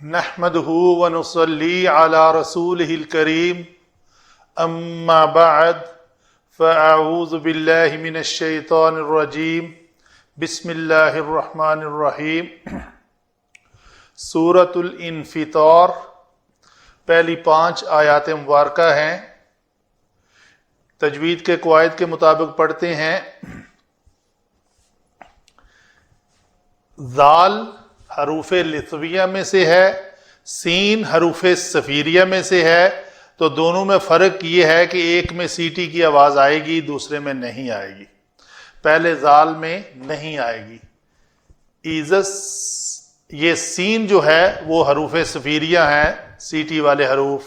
نحمده ونصلي على رسوله الكريم اما بعد فاعوذ بالله من الشيطان الرجيم بسم اللہ الرحمن الرحیم۔ سورۃ الانفطار پہلی 5 آیات مبارکہ ہیں۔ تجوید کے قواعد کے مطابق پڑھتے ہیں۔ ذال حروف لثویہ میں سے ہے، سین حروف صفیریہ میں سے ہے، تو دونوں میں فرق یہ ہے کہ ایک میں سیٹی کی آواز آئے گی، دوسرے میں نہیں آئے گی۔ پہلے ذال میں نہیں آئے گی۔ ایزس، یہ سین جو ہے وہ حروف صفیریہ ہیں، سیٹی والے حروف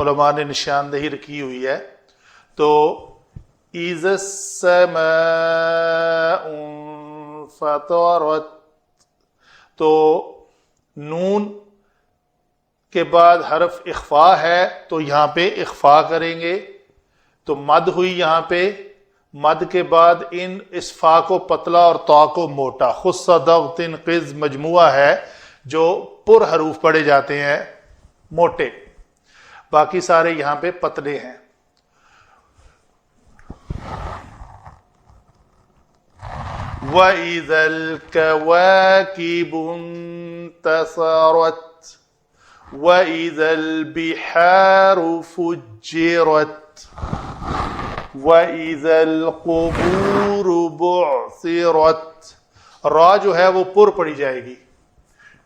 علماء نے نشاندہی رکھی ہوئی ہے۔ تو ایزس السماء فطرت، تو نون کے بعد حرف اخفا ہے تو یہاں پہ اخفا کریں گے، تو مد ہوئی یہاں پہ، مد کے بعد اس فا کو پتلا اور تا کو موٹا، خص ضغط قز مجموعہ ہے جو پر حروف پڑھے جاتے ہیں موٹے، باقی سارے یہاں پہ پتلے ہیں۔ وَإِذَا الْكَوَاكِبُ انتَثَرَتْ وَإِذَا الْبِحَارُ فُجِّرَتْ وَإِذَا الْقُبُورُ بُعْثِرَتْ۔ را جو ہے وہ پر پڑھی جائے گی،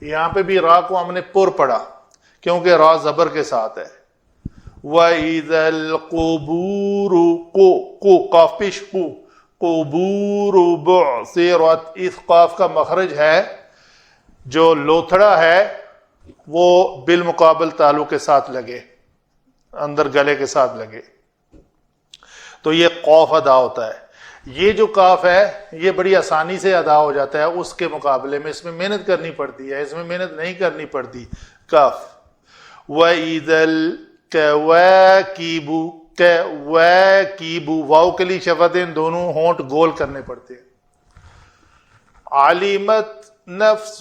یہاں پہ بھی را کو ہم نے پر پڑھا کیونکہ را زبر کے ساتھ ہے۔ وَإِذَا الْقُبُورُ کو قاف پیش کو قبور بعثرت، اس قاف کا مخرج ہے جو لوتھڑا ہے وہ بالمقابل تالو کے ساتھ لگے، اندر گلے کے ساتھ لگے، تو یہ قوف ادا ہوتا ہے۔ یہ جو کاف ہے یہ بڑی آسانی سے ادا ہو جاتا ہے، اس کے مقابلے میں اس میں محنت کرنی پڑتی ہے، اس میں محنت نہیں کرنی پڑتی۔ کاف وَإِذَا الْكَوَاكِبُ، کیبو، واو کے لیے شفتیں دونوں ہونٹ گول کرنے پڑتے ہیں۔ علمت نفس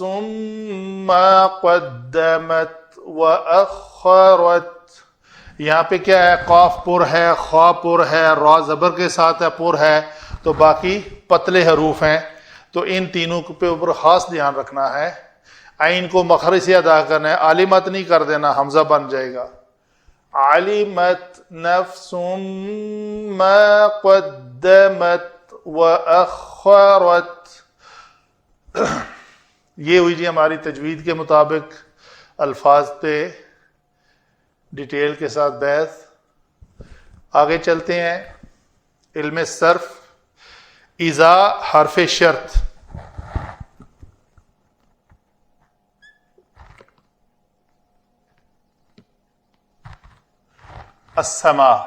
ما قدمت واخرت، یہاں پہ کیا ہے؟ قاف پر ہے، خا پر ہے، را زبر کے ساتھ ہے، پر ہے، تو باقی پتلے حروف ہیں، تو ان تینوں کے اوپر خاص دھیان رکھنا ہے۔ عین کو مخرج سے ادا کرنا ہے، علمت نہیں کر دینا، حمزہ بن جائے گا۔ علمت نفس ما قدمت واخرت۔ یہ ہوئی جی ہماری تجوید کے مطابق الفاظ پہ ڈیٹیل کے ساتھ بحث۔ آگے چلتے ہیں۔ علم صرف، اذا حرف شرط، السماء،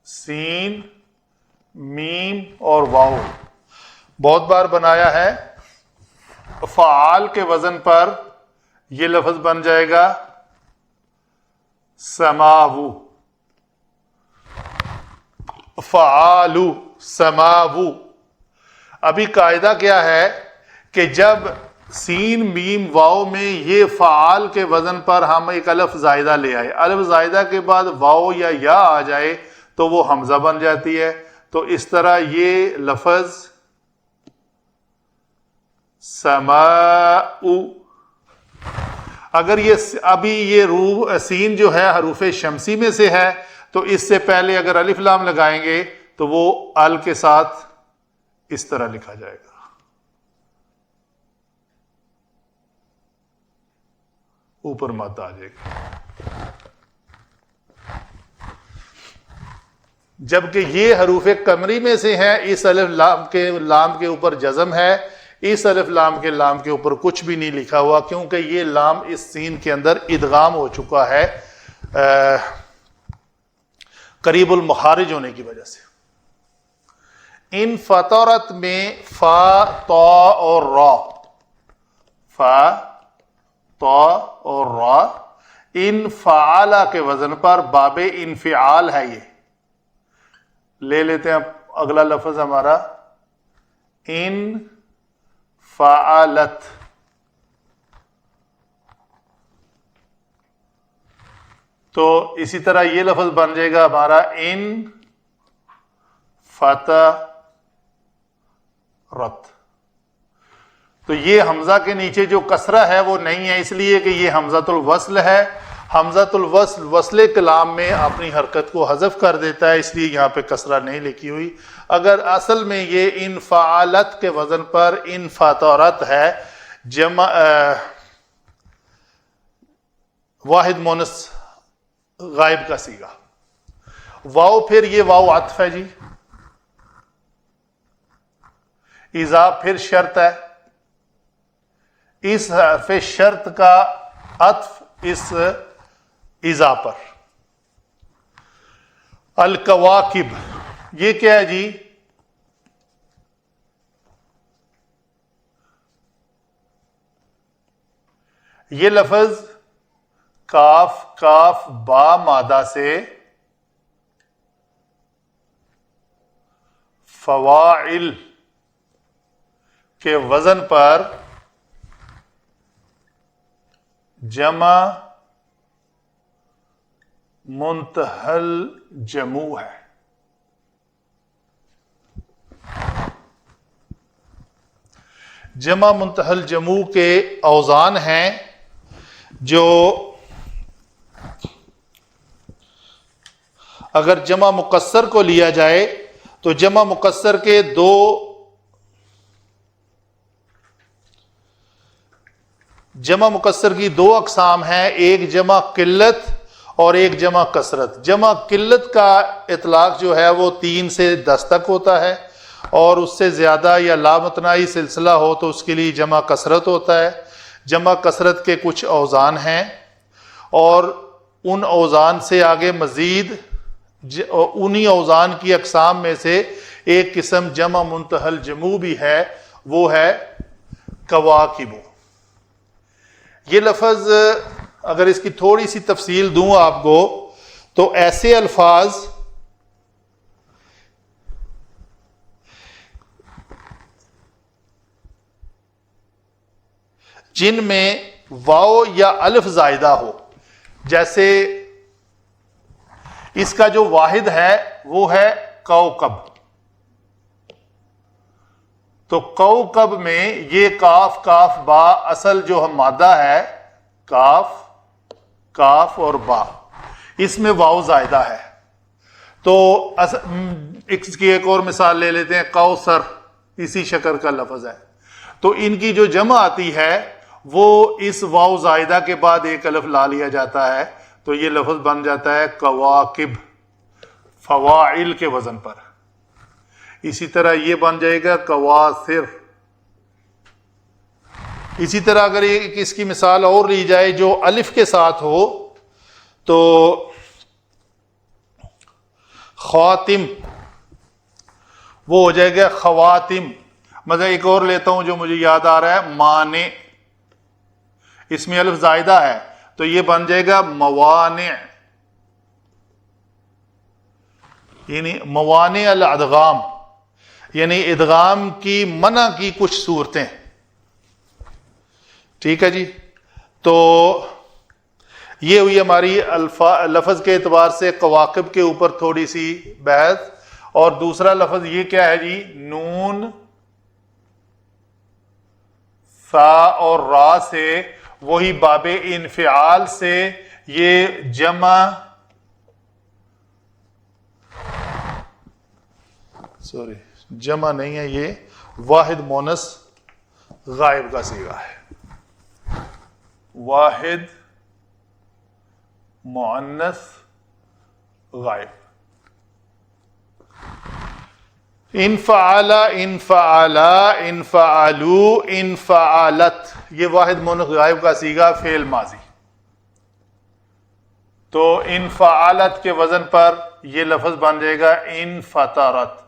سین، میم اور واو بہت بار بنایا ہے۔ فعال کے وزن پر یہ لفظ بن جائے گا سماو، فعالو، سماو۔ ابھی قاعدہ کیا ہے کہ جب سین میم واو میں یہ فعال کے وزن پر ہم ایک الف زائدہ لے آئے، الف زائدہ کے بعد واو یا آ جائے تو وہ حمزہ بن جاتی ہے، تو اس طرح یہ لفظ سماء، اگر یہ ابھی یہ سین جو ہے حروف شمسی میں سے ہے تو اس سے پہلے اگر الف لام لگائیں گے تو وہ ال کے ساتھ اس طرح لکھا جائے گا، اوپر مد آ جائے گا۔ جبکہ یہ حروف قمری میں سے ہیں، اس الف لام کے اوپر جزم ہے، اس الف لام کے لام کے اوپر کچھ بھی نہیں لکھا ہوا، کیونکہ یہ لام اس سین کے اندر ادغام ہو چکا ہے قریب المخارج ہونے کی وجہ سے۔ ان فطرت میں فا، تا اور را، فا، تا اور را، ان فعالہ کے وزن پر باب انفعال ہے۔ یہ لے لیتے ہیں اگلا لفظ ہمارا ان فعلت، تو اسی طرح یہ لفظ بن جائے گا ہمارا ان فطرت. تو یہ حمزہ کے نیچے جو کسرہ ہے وہ نہیں ہے، اس لیے کہ یہ حمزۃ الوصل ہے. حمزۃ الوصل وصل کلام میں اپنی حرکت کو حذف کر دیتا ہے، اس لیے یہاں پہ کسرہ نہیں لکھی ہوئی. اگر اصل میں یہ انفعالت کے وزن پر انفطرت ہے، جمع واحد مونس غائب کا صیغہ. واو پھر یہ واو عطف ہے جی، اذا پھر شرط ہے، اس حرف شرط کا عطف اس اذا پر. الکواکب یہ کیا ہے جی؟ یہ لفظ کاف کاف با مادہ سے فواعل کے وزن پر جمع منتہل جموع ہے. جمع منتہل جموع کے اوزان ہیں جو اگر جمع مکسر کو لیا جائے تو جمع مکسر کے جمع مکسر کی دو اقسام ہیں، ایک جمع قلت اور ایک جمع کثرت. جمع قلت کا اطلاق جو ہے وہ 3 سے 10 تک ہوتا ہے، اور اس سے زیادہ یا لامتناہی سلسلہ ہو تو اس کے لیے جمع کثرت ہوتا ہے. جمع کثرت کے کچھ اوزان ہیں، اور ان اوزان سے آگے مزید انہی اوزان کی اقسام میں سے ایک قسم جمع منتہل جموع بھی ہے، وہ ہے کواکب. یہ لفظ اگر اس کی تھوڑی سی تفصیل دوں آپ کو تو ایسے الفاظ جن میں واو یا الف زائدہ ہو، جیسے اس کا جو واحد ہے وہ ہے کوکب. تو کوکب میں یہ کاف کاف با اصل جو مادہ ہے کاف کاف اور با، اس میں واو زائدہ ہے. تو اس کی ایک اور مثال لے لیتے ہیں، کوثر اسی شکل کا لفظ ہے. تو ان کی جو جمع آتی ہے وہ اس واو زائدہ کے بعد ایک الف لا لیا جاتا ہے، تو یہ لفظ بن جاتا ہے کواکب، فواعل کے وزن پر. اسی طرح یہ بن جائے گا کواثر. اسی طرح اگر اس کی مثال اور لی جائے جو الف کے ساتھ ہو تو خواتم، وہ ہو جائے گا خواتم. مطلب ایک اور لیتا ہوں جو مجھے یاد آ رہا ہے، مانع، اس میں الف زائدہ ہے تو یہ بن جائے گا موانع، یعنی موانع الادغام، یعنی ادغام کی منع کی کچھ صورتیں. ٹھیک ہے جی. تو یہ ہوئی ہماری لفظ کے اعتبار سے کواکب کے اوپر تھوڑی سی بحث. اور دوسرا لفظ یہ کیا ہے جی؟ نون سا اور را سے، وہی باب انفعال سے یہ جمع نہیں ہے، یہ واحد مونس غائب کا صیغہ ہے. واحد مؤنث غائب. انفعل، انفعلا، انفعلو، انفعلت، یہ واحد مؤنث غائب کا صیغہ فعل ماضی. تو انفعلت کے وزن پر یہ لفظ بن جائے گا انفطرت.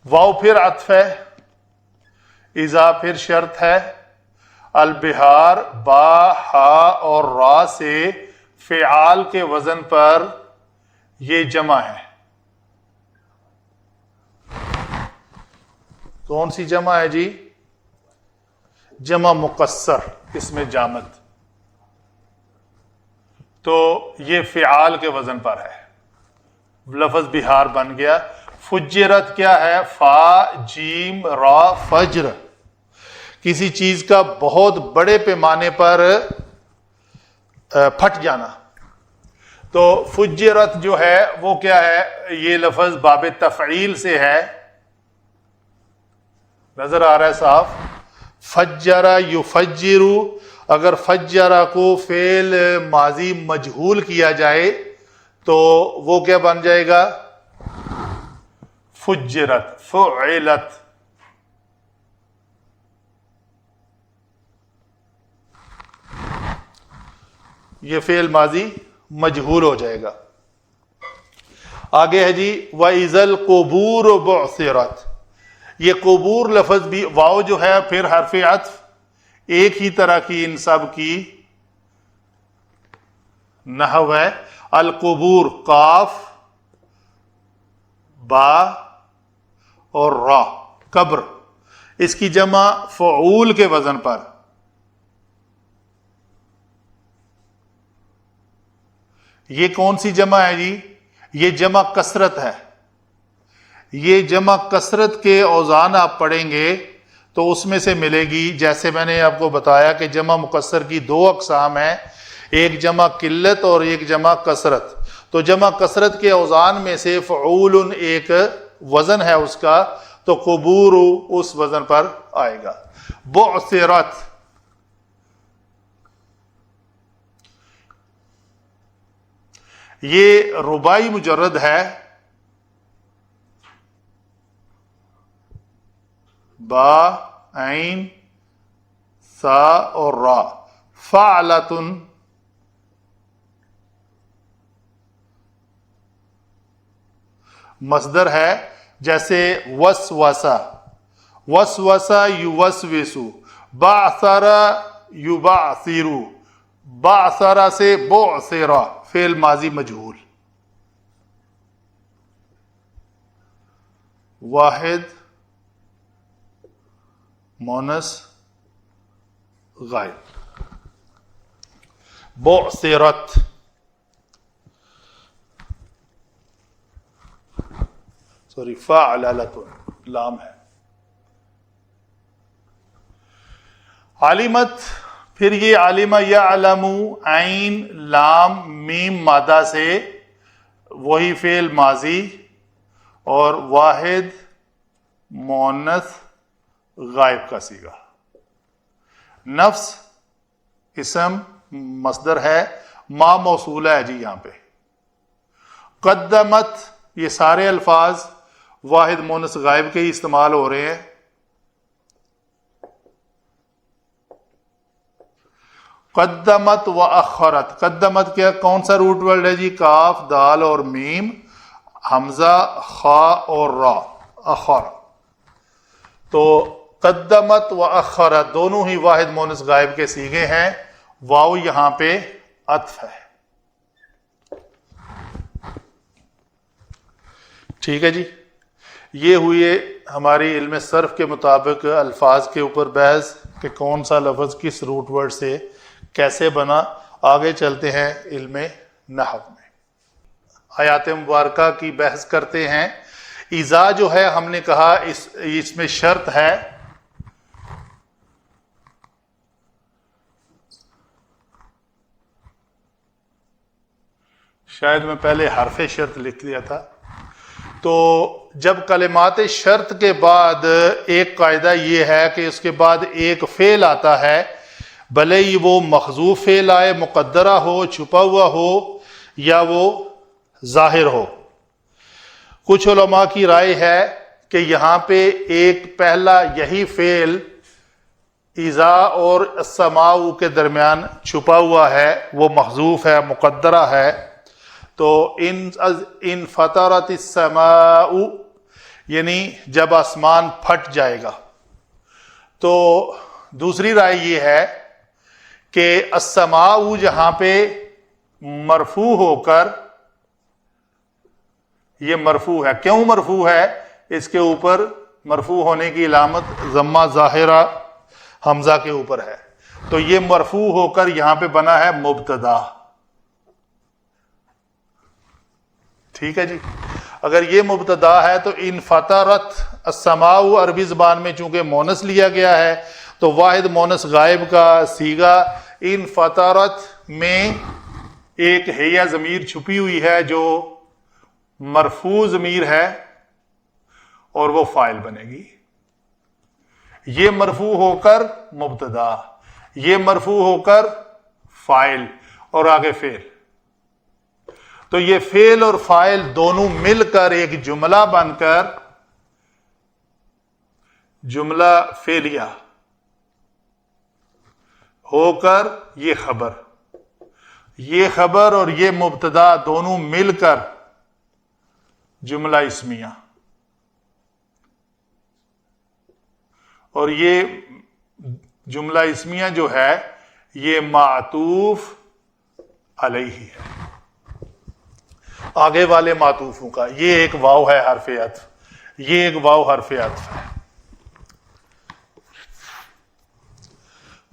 واو پھر عطف ہے، اذا پھر شرط ہے، البہار با ہا اور را سے فعال کے وزن پر یہ جمع ہے. کون سی جمع ہے جی؟ جمع مقصر اس میں جامد، تو یہ فعال کے وزن پر ہے، لفظ بہار بن گیا۔ فجرت کیا ہے؟ فا جیم را فجر، کسی چیز کا بہت بڑے پیمانے پر پھٹ جانا۔ تو فجرت جو ہے وہ کیا ہے؟ یہ لفظ باب تفعیل سے ہے، نظر آ رہا ہے صاف؟ فجرا یفجرو، اگر فجرا کو فعل ماضی مجہول کیا جائے تو وہ کیا بن جائے گا؟ فجرت، فعلت۔ یہ فعل ماضی مجہول ہو جائے گا۔ آگے ہے جی وَإِذَا الْقُبُورُ بُعْثِرَتْ، یہ قبور لفظ بھی، واو جو ہے پھر حرف عطف، ایک ہی طرح کی ان سب کی نحو ہے۔ القبور قاف با اور را، قبر، اس کی جمع فعول کے وزن پر۔ یہ کون سی جمع ہے جی؟ یہ جمع کثرت ہے۔ یہ جمع کثرت کے اوزان آپ پڑھیں گے تو اس میں سے ملے گی، جیسے میں نے آپ کو بتایا کہ جمع مکسر کی دو اقسام ہیں، ایک جمع قلت اور ایک جمع کثرت۔ تو جمع کثرت کے اوزان میں سے فعول ایک وزن ہے اس کا، تو قبور اس وزن پر آئے گا۔ بعثرت، یہ رباعی مجرد ہے، با عین سا اور را، فعلتن، مصدر ہے، جیسے وسوسہ، وسوسہ یوسوسو، بعثر یبعثر، بعثر سے بعثر، فعل ماضی مجہول۔ واحد مونس غائب، بعثرت، سوری فعللت، لام ہے۔ علمت، پھر یہ علم یعلم، عین لام میم مادہ سے، وہی فعل ماضی اور واحد مؤنث غائب کا صیغہ۔ نفس اسم مصدر ہے، ما موصولہ ہے جی یہاں پہ۔ قدمت، یہ سارے الفاظ واحد مؤنث غائب کے ہی استعمال ہو رہے ہیں۔ قدمت و اخرت، قدمت کیا کون سا روٹ ورڈ ہے جی؟ کاف دال اور میم، حمزہ خا اور را، اخر۔ تو قدمت و اخرت دونوں ہی واحد مؤنث غائب کے صیغے ہیں، واو یہاں پہ عطف ہے۔ ٹھیک ہے جی، یہ ہوئی ہماری علم صرف کے مطابق الفاظ کے اوپر بحث کہ کون سا لفظ کس روٹ ورڈ سے کیسے بنا۔ آگے چلتے ہیں علم نحو میں، آیات مبارکہ کی بحث کرتے ہیں۔ اذا جو ہے ہم نے کہا اس میں شرط ہے، شاید میں پہلے حرف شرط لکھ لیا تھا۔ تو جب کلمات شرط کے بعد ایک قاعدہ یہ ہے کہ اس کے بعد ایک فعل آتا ہے، بھلے ہی وہ محذوف فعل آئے، مقدرہ ہو، چھپا ہوا ہو، یا وہ ظاہر ہو۔ کچھ علماء کی رائے ہے کہ یہاں پہ ایک پہلا یہی فعل اذا اور السماء کے درمیان چھپا ہوا ہے، وہ محذوف ہے، مقدرہ ہے۔ تو ان فطرت السماء، یعنی جب آسمان پھٹ جائے گا۔ تو دوسری رائے یہ ہے کہ السماء جہاں پہ مرفوع ہو کر، یہ مرفوع ہے، کیوں مرفوع ہے؟ اس کے اوپر مرفوع ہونے کی علامت ضمہ ظاہرہ حمزہ کے اوپر ہے، تو یہ مرفوع ہو کر یہاں پہ بنا ہے مبتدا. ٹھیک ہے جی. اگر یہ مبتدا ہے تو انفطرت السماء عربی زبان میں چونکہ مونس لیا گیا ہے تو واحد مونس غائب کا صیغہ انفطرت میں ایک ہیہ ضمیر چھپی ہوئی ہے جو مرفوع ضمیر ہے اور وہ فاعل بنے گی. یہ مرفوع ہو کر مبتدا، یہ مرفوع ہو کر فاعل اور آگے فعل. تو یہ فعل اور فاعل دونوں مل کر ایک جملہ بن کر جملہ فعلیہ ہو کر یہ خبر اور یہ مبتدا دونوں مل کر جملہ اسمیہ، اور یہ جملہ اسمیہ جو ہے یہ معطوف علیہ ہے آگے والے معطوفوں کا. یہ ایک واو ہے حرف عطف، یہ ایک واو حرف عطف ہے.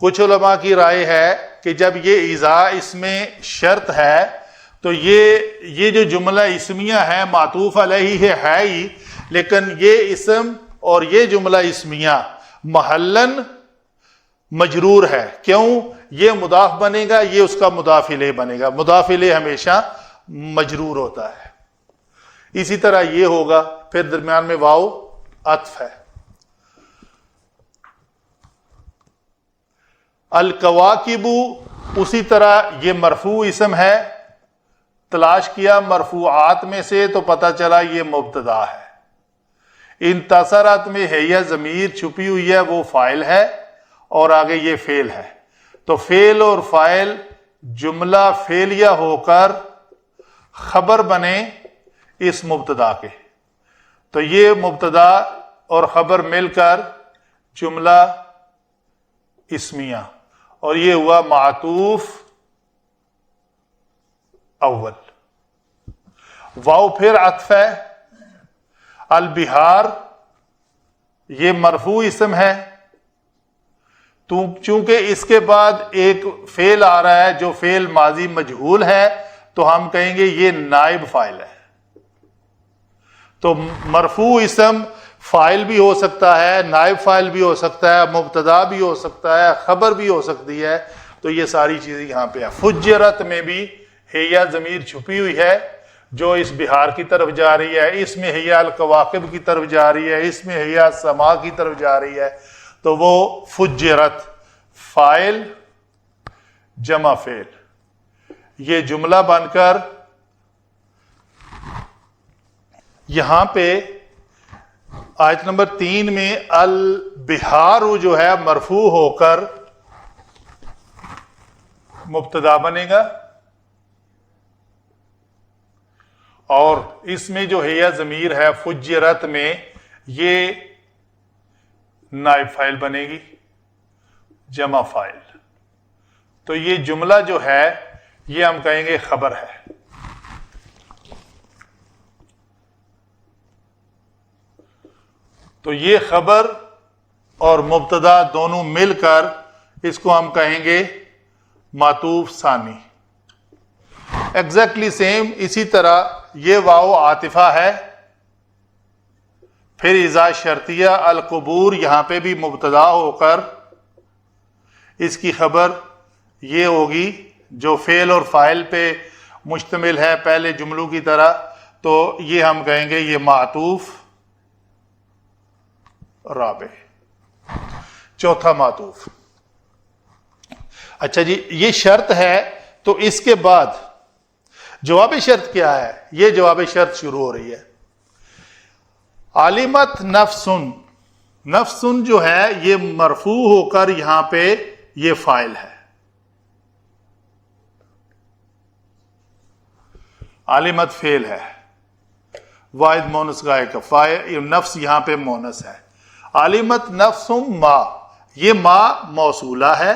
کچھ علماء کی رائے ہے کہ جب یہ اذا اس میں شرط ہے تو یہ جو جملہ اسمیہ ہے معطوف علیہ ہے ہی، لیکن یہ اسم اور یہ جملہ اسمیہ محلن مجرور ہے. کیوں؟ یہ مضاف بنے گا، یہ اس کا مضاف الیہ بنے گا. مضاف الیہ ہمیشہ مجرور ہوتا ہے. اسی طرح یہ ہوگا، پھر درمیان میں واو عطف ہے. الکواکب اسی طرح یہ مرفوع اسم ہے. تلاش کیا مرفوعات میں سے تو پتہ چلا یہ مبتدا ہے. انتصرت میں ہیہ ضمیر چھپی ہوئی ہے، وہ فاعل ہے اور آگے یہ فعل ہے. تو فعل اور فاعل جملہ فعلیہ ہو کر خبر بنے اس مبتدا کے. تو یہ مبتدا اور خبر مل کر جملہ اسمیہ، اور یہ ہوا معطوف اول. واو پھر عطف ہے. البہار یہ مرفوع اسم ہے، چونکہ اس کے بعد ایک فعل آ رہا ہے جو فعل ماضی مجہول ہے تو ہم کہیں گے یہ نائب فاعل ہے. تو مرفوع اسم فاعل بھی ہو سکتا ہے، نائب فاعل بھی ہو سکتا ہے، مبتدا بھی ہو سکتا ہے، خبر بھی ہو سکتی ہے. تو یہ ساری چیزیں یہاں پہ ہیں. فجرت میں بھی ہیہ ضمیر چھپی ہوئی ہے جو اس بہار کی طرف جا رہی ہے، اس میں ہیہ الکواکب کی طرف جا رہی ہے، اس میں ہیہ السماء کی طرف جا رہی ہے. تو وہ فجرت فاعل جمع فعل یہ جملہ بن کر یہاں پہ آیت نمبر 3 میں البہار جو ہے مرفوع ہو کر مبتدا بنے گا، اور اس میں جو ہیہ ضمیر ہے فجرت میں یہ نائب فاعل بنے گی جمع فاعل. تو یہ جملہ جو ہے یہ ہم کہیں گے خبر ہے. تو یہ خبر اور مبتدا دونوں مل کر اس کو ہم کہیں گے معطوف ثانی. ایگزیکٹلی سیم اسی طرح یہ واو عاطفہ ہے. پھر اذا شرطیہ القبور یہاں پہ بھی مبتدا ہو کر اس کی خبر یہ ہوگی جو فعل اور فاعل پہ مشتمل ہے پہلے جملوں کی طرح. تو یہ ہم کہیں گے یہ معطوف رابع. چوتھا معطوف. اچھا جی یہ شرط ہے تو اس کے بعد جواب شرط کیا ہے؟ یہ جواب شرط شروع ہو رہی ہے. علمت نفسن، نفسن جو ہے یہ مرفوع ہو کر یہاں پہ یہ فاعل ہے. علمت فعل ہے، واحد مونس غائب کا. فاعل نفس یہاں پہ مونس ہے. علمت نفس ما، یہ ما موصولہ ہے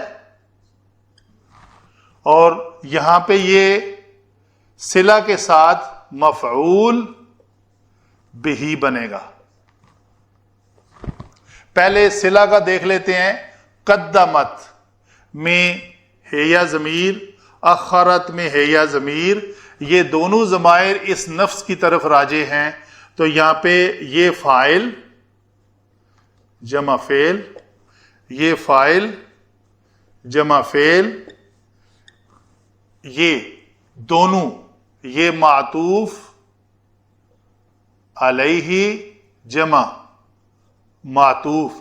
اور یہاں پہ یہ صلہ کے ساتھ مفعول بہی بنے گا. پہلے صلہ کا دیکھ لیتے ہیں. قدمت میں ہے یا ضمیر، اخرت میں ہے یا ضمیر، یہ دونوں ضمائر اس نفس کی طرف راجع ہیں، تو یہاں پہ یہ فاعل جمع فعل، یہ فاعل جمع فعل، یہ دونوں، یہ معطوف علیہ جمع معطوف،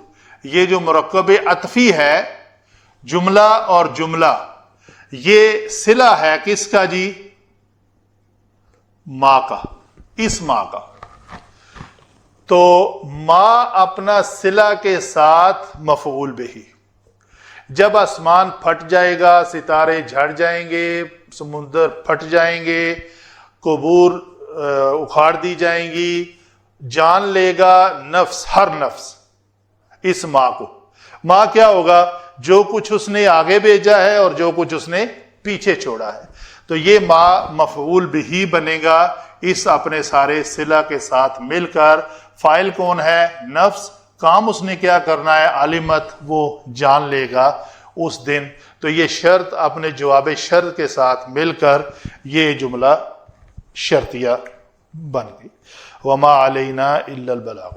یہ جو مرکب عطفی ہے جملہ اور جملہ، یہ صلہ ہے کس کا جی؟ ما کا، اس ما کا۔ تو ما اپنا صلہ کے ساتھ مفعول بہی، جب آسمان پھٹ جائے گا، ستارے جھڑ جائیں گے، سمندر پھٹ جائیں گے، قبور اکھاڑ دی جائیں گی، جان لے گا نفس، ہر نفس اس ماں کو۔ ماں کیا ہوگا؟ جو کچھ اس نے آگے بھیجا ہے اور جو کچھ اس نے پیچھے چھوڑا ہے، تو یہ ماں مفعول بہی بنے گا اس اپنے سارے صلہ کے ساتھ مل کر۔ فاعل کون ہے؟ نفس، کام اس نے کیا کرنا ہے؟ علمت، وہ جان لے گا اس دن۔ تو یہ شرط اپنے جواب شرط کے ساتھ مل کر یہ جملہ شرطیہ بن گئی۔ وما علینا الا البلاغ۔